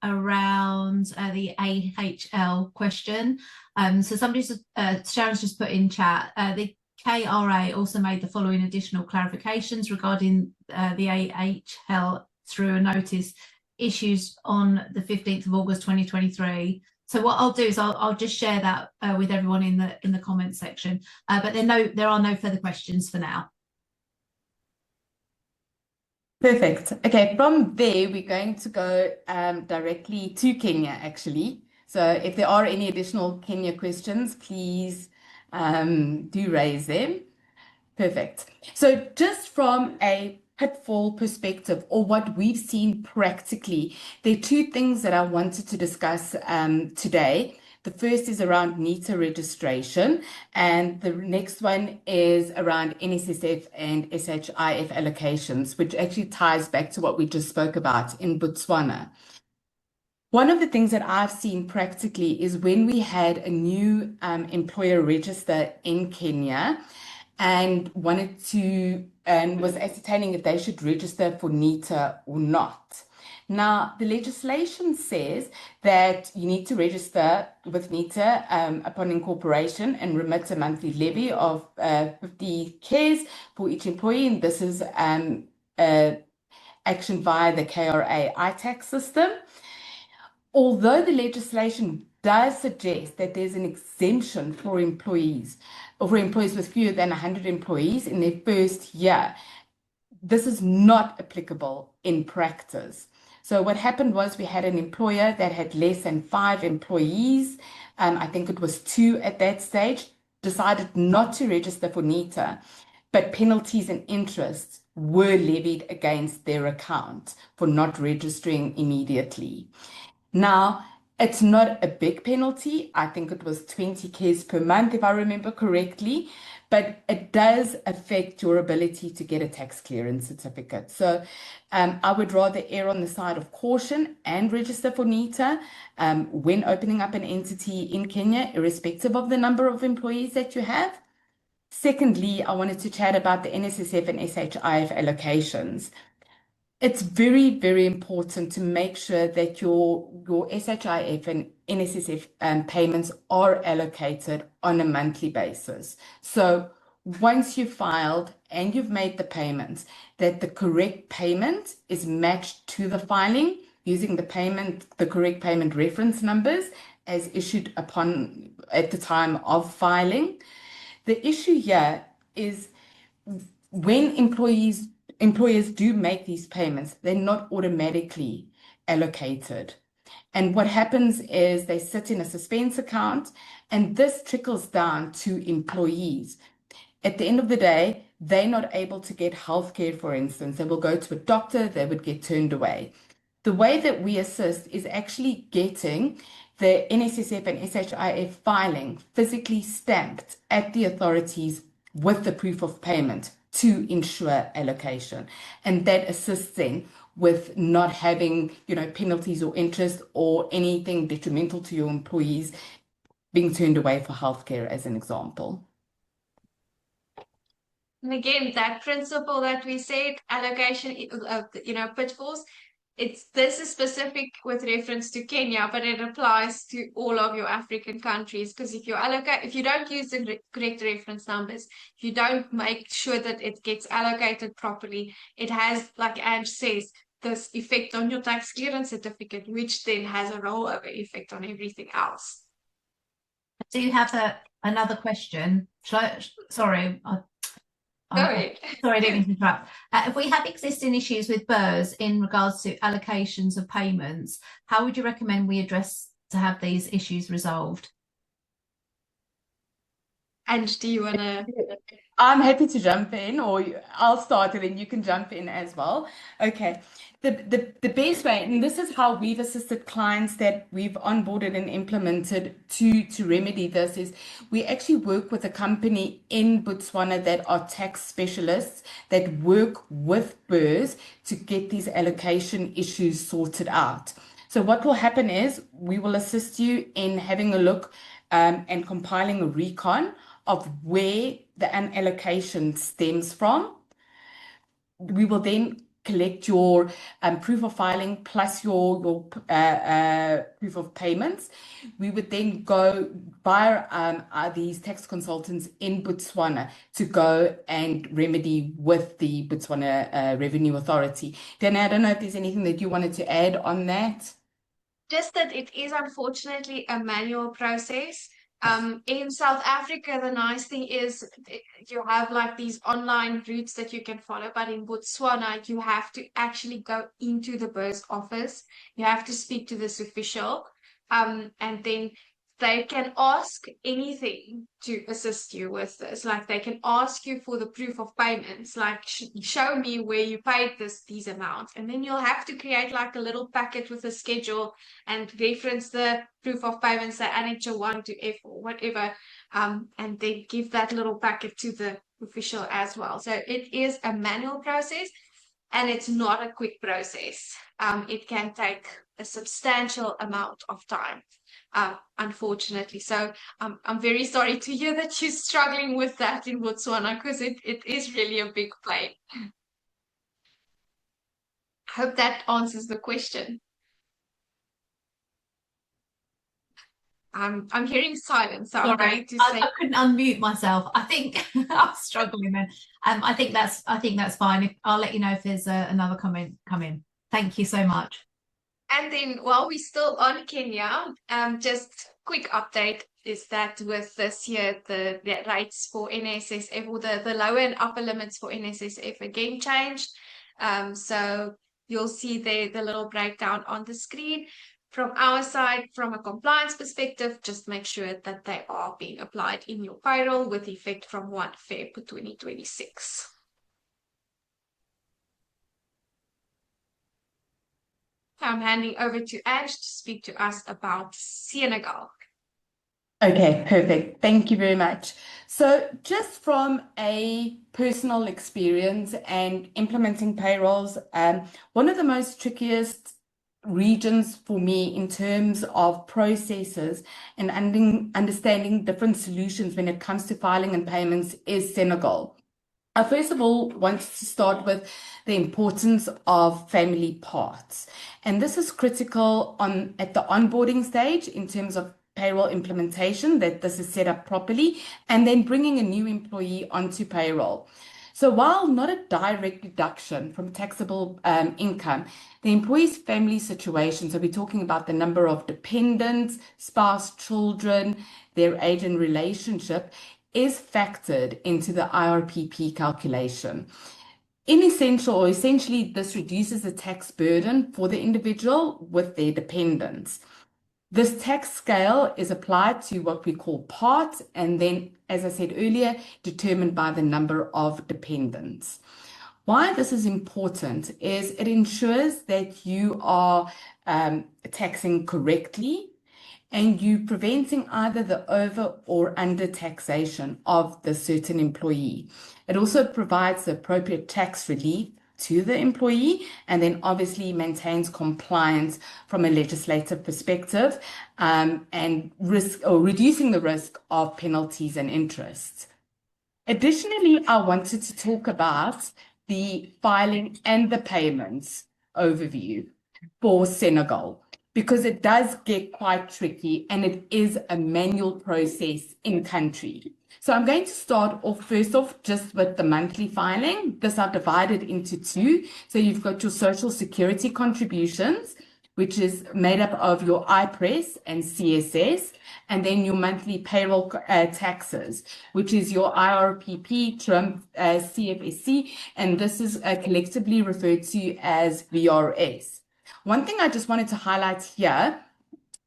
around the AHL question. So Sharon's just put in chat, the KRA also made the following additional clarifications regarding the AHL through a notice issued on the 15th of August 2023. So what I'll do is I'll just share that with everyone in the comments section. But there are no further questions for now. Perfect. Okay, from there we're going to go directly to Kenya, actually. So if there are any additional Kenya questions, please do raise them. Perfect. So just from a pitfall perspective, or what we've seen practically, there are two things that I wanted to discuss today. The first is around NITA registration, and the next one is around NSSF and SHIF allocations, which actually ties back to what we just spoke about in Botswana. One of the things that I've seen practically is when we had a new employer register in Kenya and was ascertaining if they should register for NITA or not. Now, the legislation says that you need to register with NITA upon incorporation and remit a monthly levy of 50 KES for each employee. And this is action via the KRA iTax system. Although the legislation does suggest that there's an exemption for employees or for employees with fewer than 100 employees in their first year, this is not applicable in practice. So what happened was we had an employer that had less than 5 employees, I think it was 2 at that stage, decided not to register for NITA, but penalties and interest were levied against their account for not registering immediately. Now, it's not a big penalty. I think it was 20 Ks per month, if I remember correctly, but it does affect your ability to get a tax clearance certificate. So I would rather err on the side of caution and register for NITA when opening up an entity in Kenya, irrespective of the number of employees that you have. Secondly, I wanted to chat about the NSSF and SHIF allocations. It's very, very important to make sure that your SHIF and NSSF payments are allocated on a monthly basis. So once you've filed and you've made the payments, that the correct payment is matched to the filing using the correct payment reference numbers as issued upon at the time of filing. The issue here is when employers do make these payments, they're not automatically allocated. And what happens is they sit in a suspense account, and this trickles down to employees. At the end of the day, they're not able to get healthcare, for instance. They will go to a doctor, they would get turned away. The way that we assist is actually getting the NSSF and SHIF filing physically stamped at the authorities with the proof of payment to ensure allocation. And that assists them with not having, penalties or interest or anything detrimental to your employees being turned away for healthcare, as an example. And again, that principle that we said, allocation of pitfalls, this is specific with reference to Kenya, but it applies to all of your African countries. Because if you don't use the correct reference numbers, if you don't make sure that it gets allocated properly, it has, like Ange says, this effect on your tax clearance certificate, which then has a rollover effect on everything else. Do you have another question? Sorry, sorry, I didn't mean to interrupt. If we have existing issues with BERS in regards to allocations of payments, how would you recommend we address to have these issues resolved? And do you want to? I'm happy to jump in, or I'll start and then you can jump in as well. Okay. The best way, and this is how we've assisted clients that we've onboarded and implemented to remedy this, is we actually work with a company in Botswana that are tax specialists that work with BERS to get these allocation issues sorted out. So what will happen is we will assist you in having a look and compiling a recon of where the unallocation stems from. We will then collect your proof of filing plus your proof of payments. We would then go via these tax consultants in Botswana to go and remedy with the Botswana Revenue Authority. Dana, I don't know if there's anything that you wanted to add on that. Just that it is unfortunately a manual process. In South Africa, the nice thing is you have like these online routes that you can follow, but in Botswana, you have to actually go into the BERS office. You have to speak to this official, and then they can ask anything to assist you with this. Like they can ask you for the proof of payments, like show me where you paid these amounts, and then you'll have to create like a little packet with a schedule and reference the proof of payments, the Annexure 1 to F or whatever, and then give that little packet to the official as well. So it is a manual process and it's not a quick process. It can take a substantial amount of time, unfortunately. So I'm very sorry to hear that you're struggling with that in Botswana, because it is really a big play. Hope that answers the question. I'm hearing silence, so I'm going to say I couldn't unmute myself. I think I'm struggling then. I think that's fine. I'll let you know if there's another comment come in. Thank you so much. And then while we're still on Kenya, just quick update is that with this year, the rates for NSSF, or the lower and upper limits for NSSF again changed. So you'll see there the little breakdown on the screen. From our side, from a compliance perspective, just make sure that they are being applied in your payroll with effect from 1 February 2026. I'm handing over to Ange to speak to us about Senegal. Okay, perfect. Thank you very much. So just from a personal experience and implementing payrolls, one of the most trickiest regions for me in terms of processes and understanding different solutions when it comes to filing and payments is Senegal. I first of all want to start with the importance of family parts. And this is critical at the onboarding stage in terms of payroll implementation, that this is set up properly, and then bringing a new employee onto payroll. So while not a direct deduction from taxable income, the employee's family situation, so we're talking about the number of dependents, spouse, children, their age and relationship, is factored into the IRPP calculation. Essentially, this reduces the tax burden for the individual with their dependents. This tax scale is applied to what we call parts, and then, as I said earlier, determined by the number of dependents. Why this is important is it ensures that you are taxing correctly, and you preventing either the over or under taxation of the certain employee. It also provides the appropriate tax relief to the employee, and then obviously maintains compliance from a legislative perspective, and risk or reducing the risk of penalties and interest. Additionally, I wanted to talk about the filing and the payments overview for Senegal, because it does get quite tricky and it is a manual process in country. So I'm going to start off first off just with the monthly filing. This I've divided into two. So you've got your social security contributions, which is made up of your IPRES and CSS, and then your monthly payroll taxes, which is your IRPP, TRIM, CFSC, and this is collectively referred to as VRS. One thing I just wanted to highlight here,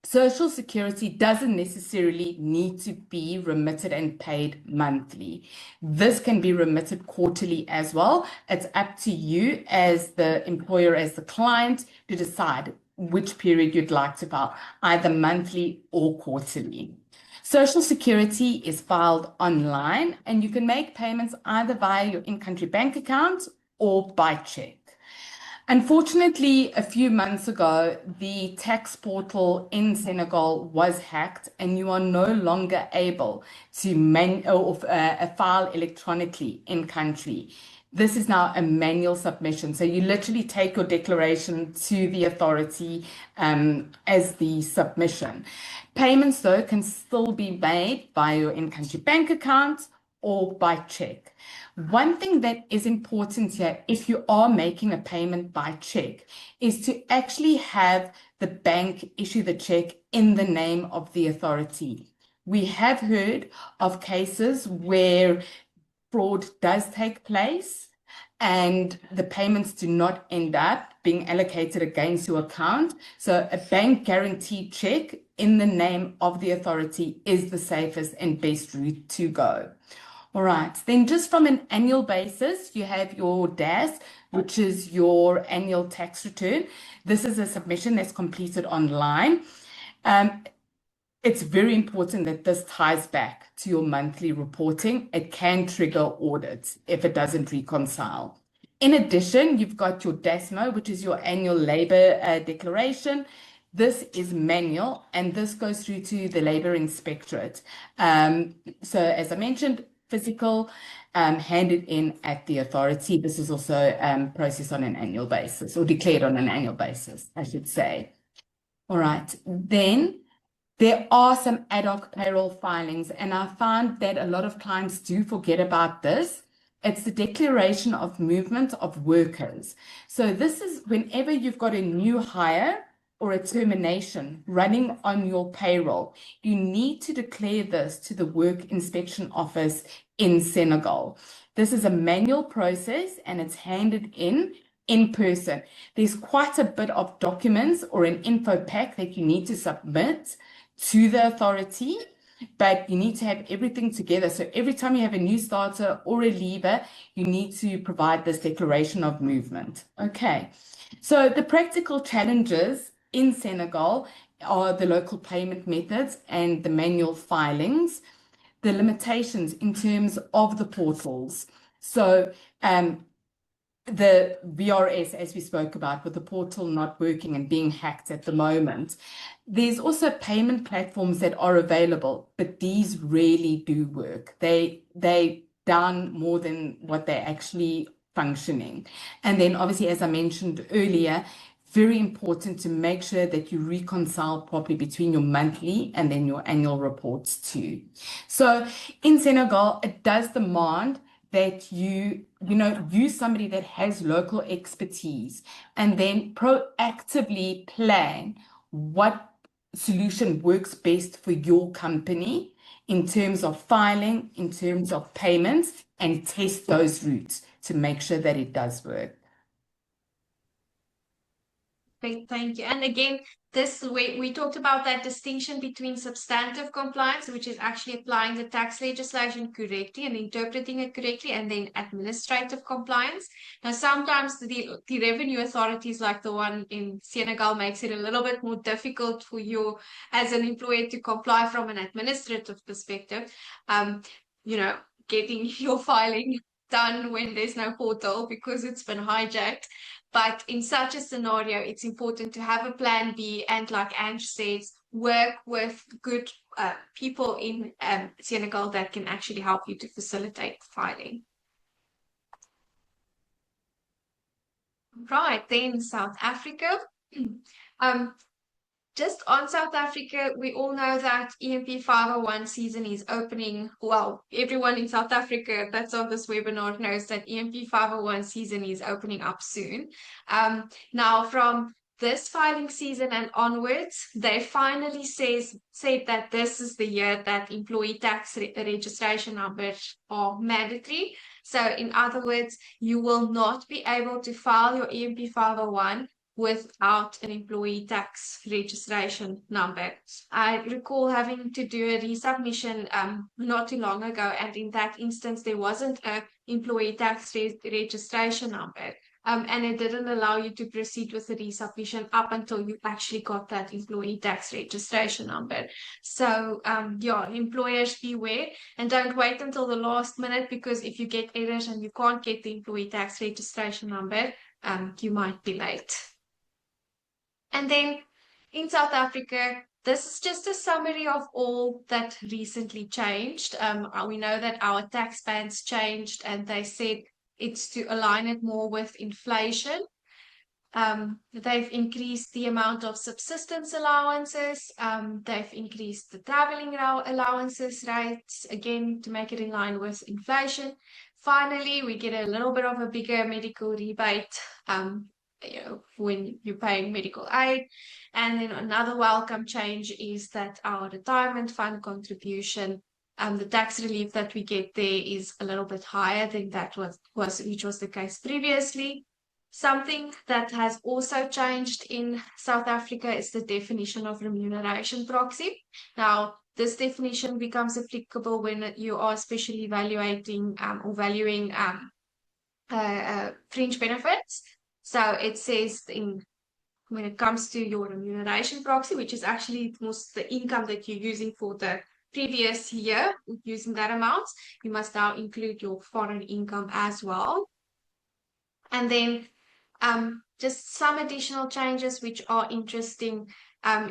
Social Security doesn't necessarily need to be remitted and paid monthly. This can be remitted quarterly as well. It's up to you as the employer, as the client, to decide which period you'd like to file, either monthly or quarterly. Social Security is filed online, and you can make payments either via your in-country bank account or by check. Unfortunately, a few months ago, the tax portal in Senegal was hacked, and you are no longer able to file electronically in country. This is now a manual submission. So you literally take your declaration to the authority as the submission. Payments, though, can still be made by your in-country bank account or by check. One thing that is important here, if you are making a payment by check, is to actually have the bank issue the check in the name of the authority. We have heard of cases where fraud does take place and the payments do not end up being allocated against your account. So a bank guaranteed check in the name of the authority is the safest and best route to go. All right, then just from an annual basis, you have your DAS, which is your annual tax return. This is a submission that's completed online. It's very important that this ties back to your monthly reporting. It can trigger audits if it doesn't reconcile. In addition, you've got your DASMO, which is your annual labor declaration. This is manual, and this goes through to the Labor Inspectorate. So as I mentioned, physical, handed in at the authority. This is also processed on an annual basis, or declared on an annual basis, I should say. All right, then there are some ad hoc payroll filings, and I found that a lot of clients do forget about this. It's the declaration of movement of workers. So this is whenever you've got a new hire or a termination running on your payroll, you need to declare this to the Work Inspection Office in Senegal. This is a manual process, and it's handed in person. There's quite a bit of documents or an info pack that you need to submit to the authority. but you need to have everything together. So every time you have a new starter or a leaver, you need to provide this declaration of movement. Okay. So the practical challenges in Senegal are the local payment methods and the manual filings, the limitations in terms of the portals. So the VRS, as we spoke about, with the portal not working and being hacked at the moment. There's also payment platforms that are available, but these rarely do work. They down more than what they're actually functioning. And then obviously, as I mentioned earlier, very important to make sure that you reconcile properly between your monthly and then your annual reports too. So in Senegal, it does demand that you use somebody that has local expertise and then proactively plan what solution works best for your company in terms of filing, in terms of payments, and test those routes to make sure that it does work. Great, thank you. And again, this way we talked about that distinction between substantive compliance, which is actually applying the tax legislation correctly and interpreting it correctly, and then administrative compliance. Now, sometimes the revenue authorities, like the one in Senegal, makes it a little bit more difficult for you as an employer to comply from an administrative perspective. Getting your filing done when there's no portal because it's been hijacked. But in such a scenario, it's important to have a plan B and, like Ange says, work with good people in Senegal that can actually help you to facilitate filing. Right, then South Africa. Just on South Africa, we all know that EMP 501 season is opening. Well, everyone in South Africa that's on this webinar knows that EMP 501 season is opening up soon. Now, from this filing season and onwards, they finally said that this is the year that employee tax registration numbers are mandatory. So, in other words, you will not be able to file your EMP 501 without an employee tax registration number. I recall having to do a resubmission not too long ago, and in that instance, there wasn't an employee tax registration number. And it didn't allow you to proceed with the resubmission up until you actually got that employee tax registration number. So, employers beware and don't wait until the last minute, because if you get errors and you can't get the employee tax registration number, you might be late. And then in South Africa, this is just a summary of all that recently changed. We know that our tax bands changed, and they said it's to align it more with inflation. They've increased the amount of subsistence allowances. They've increased the traveling allowances rates, again, to make it in line with inflation. Finally, we get a little bit of a bigger medical rebate when you're paying medical aid. And then another welcome change is that our retirement fund contribution, the tax relief that we get there is a little bit higher than that which was the case previously. Something that has also changed in South Africa is the definition of remuneration proxy. Now, this definition becomes applicable when you are especially evaluating or valuing fringe benefits. So it says when it comes to your remuneration proxy, which is actually most the income that you're using for the previous year, using that amount, you must now include your foreign income as well. And then just some additional changes which are interesting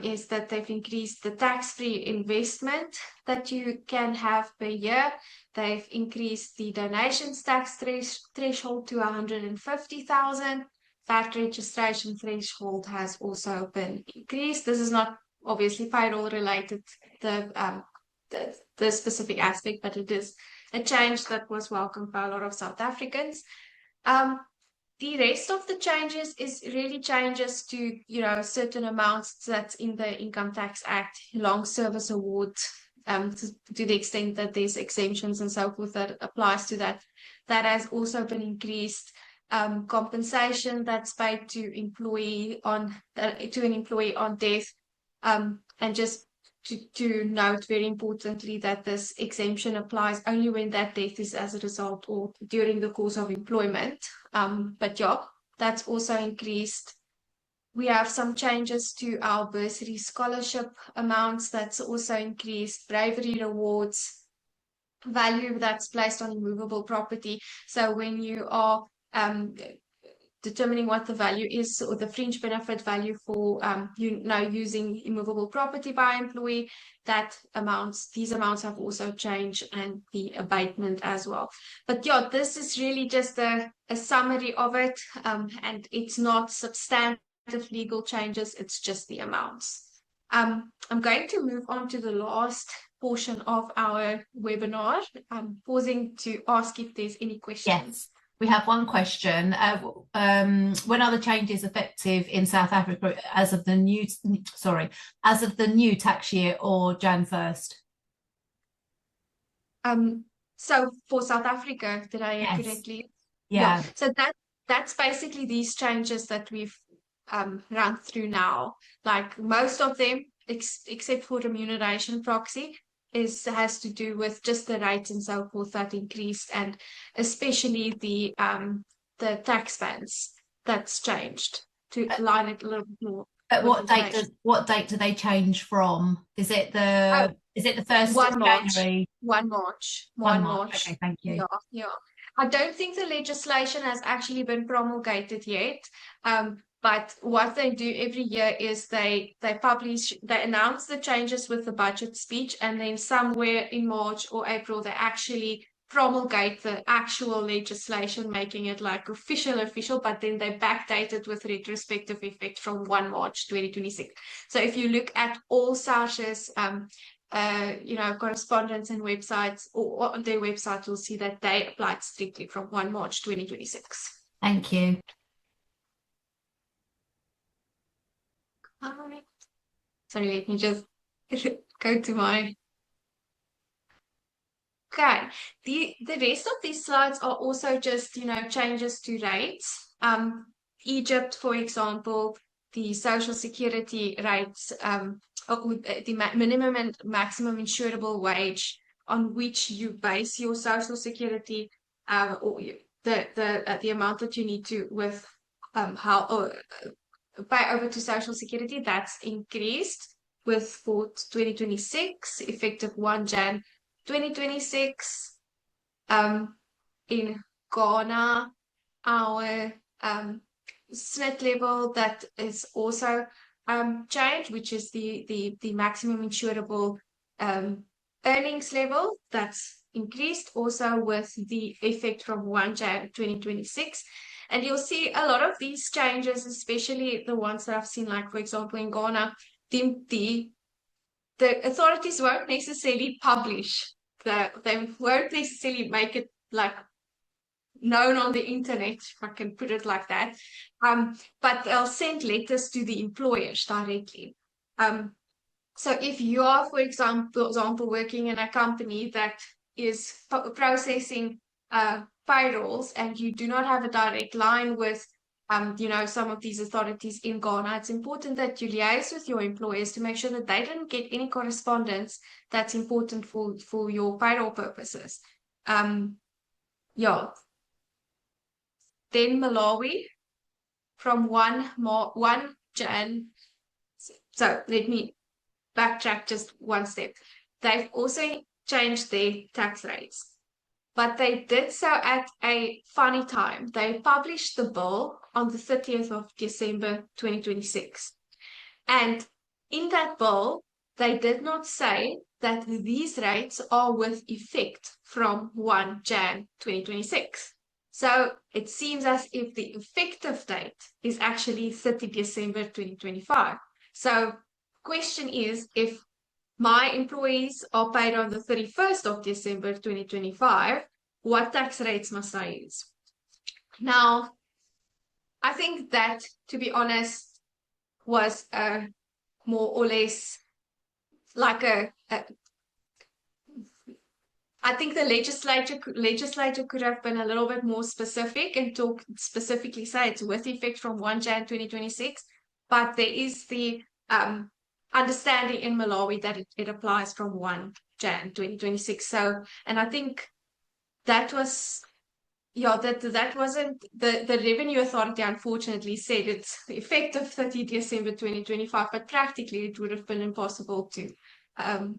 is that they've increased the tax-free investment that you can have per year. They've increased the donations tax threshold to 150,000. VAT registration threshold has also been increased. This is not obviously payroll related, the specific aspect, but it is a change that was welcomed by a lot of South Africans. The rest of the changes is really changes to, certain amounts that's in the Income Tax Act, long service awards, to the extent that there's exemptions and so forth that applies to that. That has also been increased. Compensation that's paid to an employee on death, and just to note very importantly that this exemption applies only when that death is as a result or during the course of employment. But yeah, that's also increased. We have some changes to our bursary scholarship amounts. That's also increased. Bravery rewards, value that's placed on immovable property. So when you are determining what the value is, or the fringe benefit value for using immovable property by employee, these amounts have also changed, and the abatement as well. But yeah, this is really just a summary of it, and it's not substantive legal changes, it's just the amounts. I'm going to move on to the last portion of our webinar. I'm pausing to ask if there's any questions. Yes. We have one question. When are the changes effective in South Africa as of the new tax year or Jan 1st? So for South Africa, did I Yes. correctly? Yeah. So that's basically these changes that we've run through now. Like most of them, except for remuneration proxy, has to do with just the rates and so forth that increased, and especially the tax bands that's changed to align it a little bit more. But what date do they change from? Is it the 1st of January? 1 March. 1 March. Okay, thank you. Yeah. I don't think the legislation has actually been promulgated yet. But what they do every year is they announce the changes with the budget speech, and then somewhere in March or April, they actually promulgate the actual legislation, making it like official, but then they backdate it with retrospective effect from 1 March 2026. So if you look at all SARS's correspondence and websites, or on their website, you'll see that they applied strictly from 1 March 2026. Thank you. Sorry, let me just go to my... Okay, the rest of these slides are also just, changes to rates. Egypt, for example, the social security rates, the minimum and maximum insurable wage on which you base your social security, or the amount that you need to pay over to social security, that's increased for 2026, effective 1 Jan 2026. In Ghana, our SNIT level, that is also changed, which is the maximum insurable earnings level, that's increased also with the effect from 1 Jan 2026. And you'll see a lot of these changes, especially the ones that I've seen, like, for example, in Ghana, the authorities won't necessarily publish, they won't necessarily make it like known on the internet, if I can put it like that. But they'll send letters to the employers directly. So if you are, for example, working in a company that is processing payrolls, and you do not have a direct line with some of these authorities in Ghana, it's important that you liaise with your employers to make sure that they didn't get any correspondence that's important for your payroll purposes. Yeah. Then Malawi, from 1 Jan. So let me backtrack just one step. They've also changed their tax rates, but they did so at a funny time. They published the bill on the 30th of December 2026. And in that bill, they did not say that these rates are with effect from 1 Jan 2026. So it seems as if the effective date is actually 30 December 2025. So question is, if my employees are paid on the 31st of December 2025, what tax rates must I use? Now, I think that, to be honest, was more or less like I think the legislature could have been a little bit more specific and specifically say it's with effect from 1 Jan 2026. But there is the understanding in Malawi that it applies from 1 Jan 2026. So, and I think that was, yeah, that wasn't the Revenue Authority, unfortunately, said it's effective 30 December 2025, but practically it would have been impossible to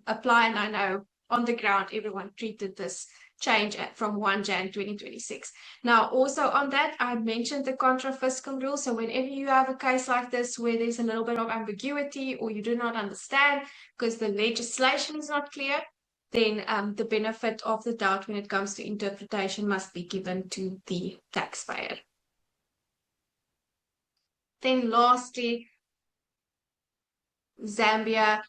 apply. And I know on the ground, everyone treated this change from 1 Jan 2026. Now, also on that, I mentioned the contra fiscal rule. So whenever you have a case like this where there's a little bit of ambiguity or you do not understand because the legislation is not clear, then the benefit of the doubt when it comes to interpretation must be given to the taxpayer. Then lastly, Zambia,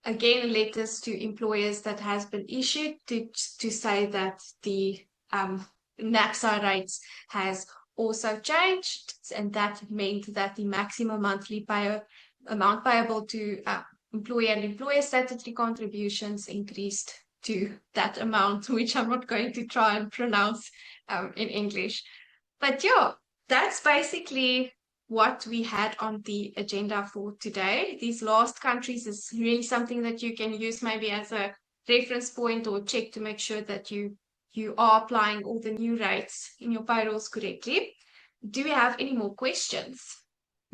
again, letters to employers that has been issued to say that the NACSA rates has also changed, and that meant that the maximum monthly amount payable to employer and employer statutory contributions increased to that amount, which I'm not going to try and pronounce in English. But yeah, that's basically what we had on the agenda for today. These last countries is really something that you can use maybe as a reference point or check to make sure that you are applying all the new rates in your payrolls correctly. Do we have any more questions?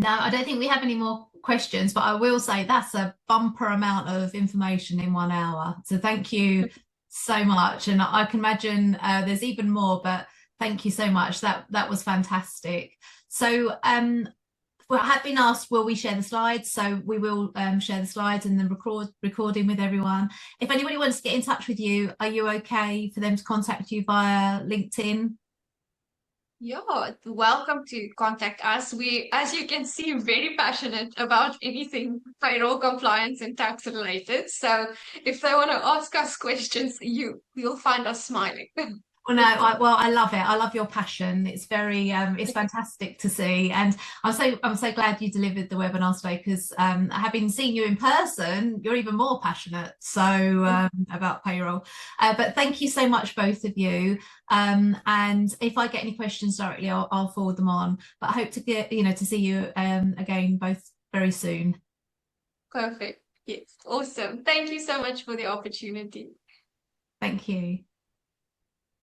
No, I don't think we have any more questions, but I will say that's a bumper amount of information in 1 hour. So thank you so much. And I can imagine there's even more, but thank you so much. That was fantastic. So well, I have been asked, will we share the slides? So we will share the slides and then recording with everyone. If anybody wants to get in touch with you, are you okay for them to contact you via LinkedIn? Yeah, welcome to contact us. We, as you can see, very passionate about anything payroll compliance and tax related. So if they want to ask us questions, you'll find us smiling. Well, no, I love it. I love your passion. It's very, it's fantastic to see, and I'm so glad you delivered the webinar today because having seen you in person, you're even more passionate. So about payroll. But thank you so much, both of you. And if I get any questions directly, I'll forward them on. But I hope to get to see you again both very soon. Perfect. Yes, awesome. Thank you so much for the opportunity. Thank you.